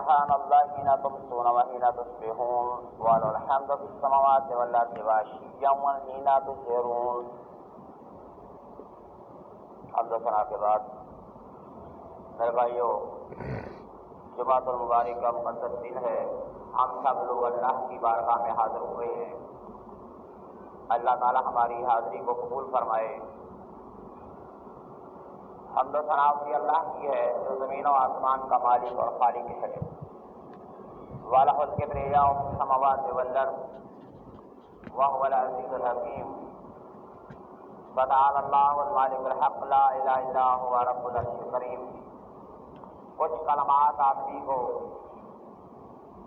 سبحان اللہ حین تمسون وحین تصبحون وله الحمد فی السماوات والارض وعشیا وحین تظہرون۔ حمد و ثنا کے بعد میرے بھائیو، جمعۃ المبارک کا مقدس دن ہے۔ ہم سب لوگ اللہ کی بارگاہ میں حاضر ہوئے ہیں۔ اللہ تعالی ہماری حاضری کو قبول فرمائے۔ حمد و ثنا بھی اللہ کی ہے جو زمین و آسمان کا مالک اور خالق ہے۔ وَلَهُ الْكِبْرِيَاءُ فِي السَّمَاوَاتِ وَالْأَرْضِ وَهُوَ الْعَزِيزُ الْحَكِيمُ۔ فَتَعَالَى اللَّهُ الْمَلِكُ الْحَقُّ لَا إِلَٰهَ إِلَّا هُوَ رَبُّ الْعَرْشِ الْكَرِيمِ۔ کچھ کلمات آدمی کو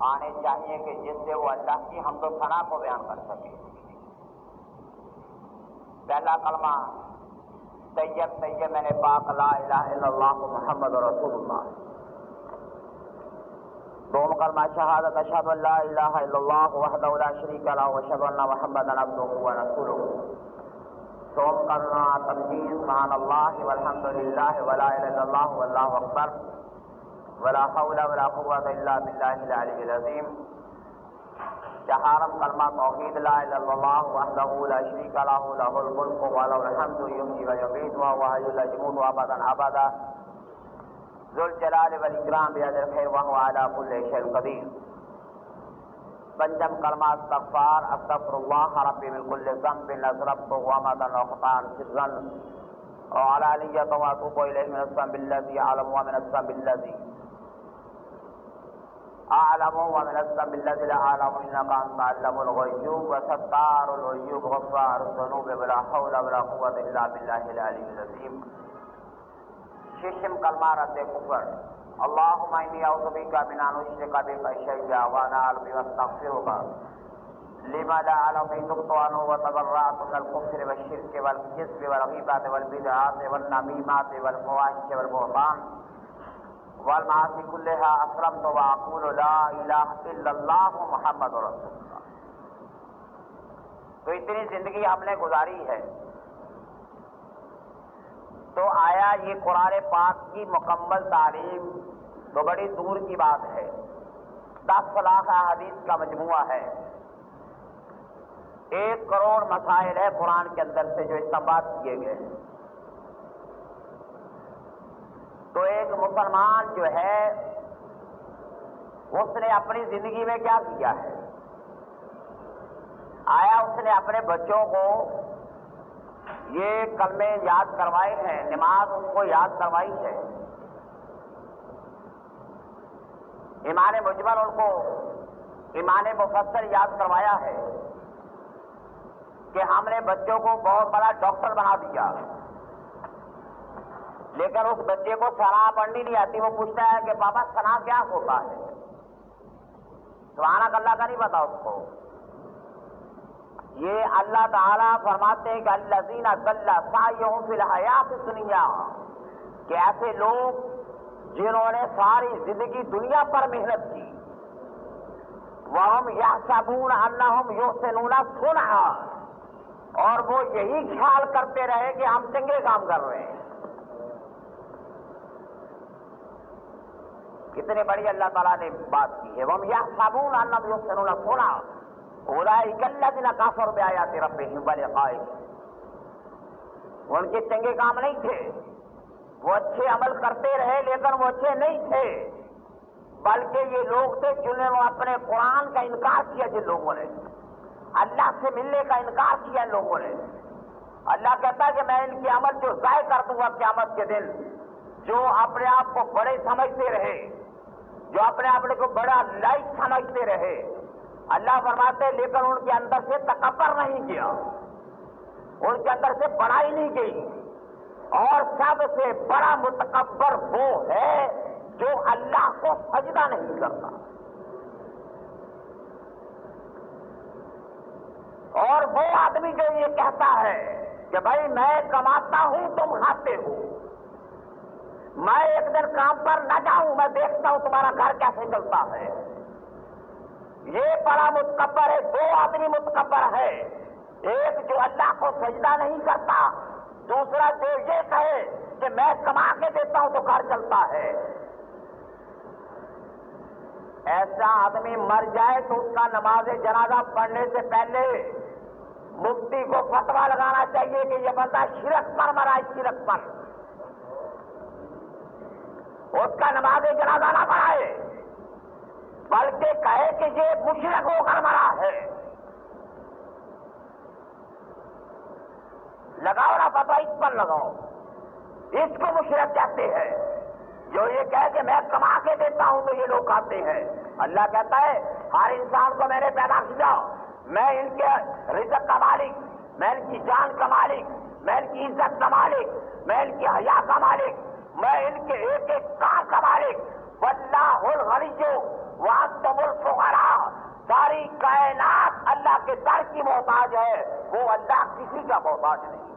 آنے چاہیے کہ جس سے وہ اللہ کی حمد و ثنا کو بیان کر سکے۔ پہلا کلمہ طیب طیب میں نے پاک لا الہ الا اللہ محمد رسول اللہ۔ دوم کلمہ شہادت اشہد ان لا الہ الا اللہ وحدہ لا شریک لہ واشہد ان محمدا عبدہ ورسولہ۔ دوم کلمہ تمجید سبحان اللہ والحمد للہ ولا الہ الا اللہ واللہ اکبر ولا حول ولا قوة الا باللہ العلی العظیم۔ چہارم کلمہ توحید لا الہ الا اللہ وحدہ لا شریک لہ لہ الملک وله الحمد یحیی و یمیت وهو حی لا یموت ابدا ابدا ذو الجلال والاکرام بیدہ الخیر وهو علی کل شیء قدیر۔ پنجم کلمہ استغفار استغفر اللہ ربی من کل ذنب اذنبت وما وخطأ سرا وعلانیۃ واتوب الیہ من الذنب الذی اعلم ومن الذنب الذی اعلم ومن الذنب الذي لا اعلم انك انت علام الغیوب وستار العیوب غفار الذنوب ولا حول ولا قوة الا بالله العلی العظیم۔ ششم کلمہ رد کفر اللهم انی اعوذ بک من ان اشرک بک شیئا وانا اعلم واستغفرک لما لا اعلم تبت عنه وتبرأت من الكفر والشرك والكذب والغیبة والبدعات والنمیمات والفواحش والبہتان والمعاصی کلھا اسلمت واقول لا الہ الا اللہ محمد رسول اللہ۔ تو اتنی زندگی ہم نے گزاری ہے، تو آیا یہ قرآن پاک کی مکمل تعلیم تو بڑی دور کی بات ہے۔ 10 لاکھ احادیث کا مجموعہ ہے، 1 کروڑ مسائل ہے قرآن کے اندر سے جو استنباط کیے گئے ہیں۔ تو ایک مسلمان جو ہے اس نے اپنی زندگی میں کیا کیا ہے؟ آیا اس نے اپنے بچوں کو یہ کلمے یاد کروائے ہیں، نماز ان کو یاد کروائی ہے، ایمان مجمل ان کو ایمان مفصل یاد کروایا ہے کہ ہم نے بچوں کو بہت بڑا ڈاکٹر بنا دیا، لیکن اس بچے کو ثنا پڑھنی نہیں آتی، وہ پوچھتا ہے کہ بابا ثنا کیا ہوتا ہے؟ سبحانک اللہ کا نہیں پتا اس کو۔ یہ اللہ تعالیٰ فرماتے ہیں کہ الذین ضل سعیہم فی الحیاۃ الدنیا، کہ ایسے لوگ جنہوں نے ساری زندگی دنیا پر محنت کی، وہم یحسبون انہم یحسنون صنعا، اور وہ یہی خیال کرتے رہے کہ ہم چنگے کام کر رہے ہیں۔ کتنے بڑی اللہ تعالیٰ نے بات کی ہے۔ وَهُمْ يَحْسَبُونَ أَنَّهُمْ يُحْسِنُونَ صُنْعًا أُولَٰئِكَ الَّذِينَ كَفَرُوا بِآيَاتِ رَبِّهِمْ وَلِقَائِهِ۔ وہ ان کے چنگے کام نہیں تھے، وہ اچھے عمل کرتے رہے لیکن وہ اچھے نہیں تھے، بلکہ یہ لوگ تھے جنہوں نے اپنے قرآن کا انکار کیا، جن لوگوں نے اللہ سے ملنے کا انکار کیا، ان لوگوں نے۔ اللہ کہتا ہے کہ میں ان کے عمل جو ضائع کر دوں گا قیامت کے دن، جو اپنے آپ کو بڑے سمجھتے رہے، جو اپنے آپ کو بڑا لائق سمجھتے رہے، اللہ فرماتے لیکن ان کے اندر سے تکبر نہیں گیا، ان کے اندر سے بڑائی نہیں گئی، اور سب سے بڑا متکبر وہ ہے جو اللہ کو سجدہ نہیں کرتا۔ اور وہ آدمی جو یہ کہتا ہے کہ بھائی میں کماتا ہوں تم کھاتے ہو، میں ایک دن کام پر نہ جاؤں، میں دیکھتا ہوں تمہارا گھر کیسے چلتا ہے، یہ بڑا متکبر ہے۔ 2 آدمی متکبر ہے، ایک جو اللہ کو سجدہ نہیں کرتا، دوسرا جو یہ کہے کہ میں کما کے دیتا ہوں تو گھر چلتا ہے۔ ایسا آدمی مر جائے تو اس کا نماز جنازہ پڑھنے سے پہلے مفتی کو فتویٰ لگانا چاہیے کہ یہ بندہ شرک پر مرا ہے، شرک پر، اس کا نماز جنازہ نہ پڑھائے، بلکہ کہے کہ یہ مشرک ہو کر مرا ہے۔ لگاؤ نا فتویٰ، اس پر لگاؤ، اس کو مشرک کہتے ہیں۔ جو یہ کہے کہ میں کما کے دیتا ہوں تو یہ لوگ کھاتے ہیں۔ اللہ کہتا ہے ہر انسان کو میں نے پیدا کیا، میں ان کے رزق کا مالک، میں ان کی جان کا مالک، میں ان کی عزت کا مالک، میں ان کی حیا کا مالک، میں ان کے ایک ایک کام کا مالک۔ واللہ الغنی وانتم الفقراء، ساری کائنات اللہ کے در کی محتاج ہے، وہ اللہ کسی کا محتاج نہیں۔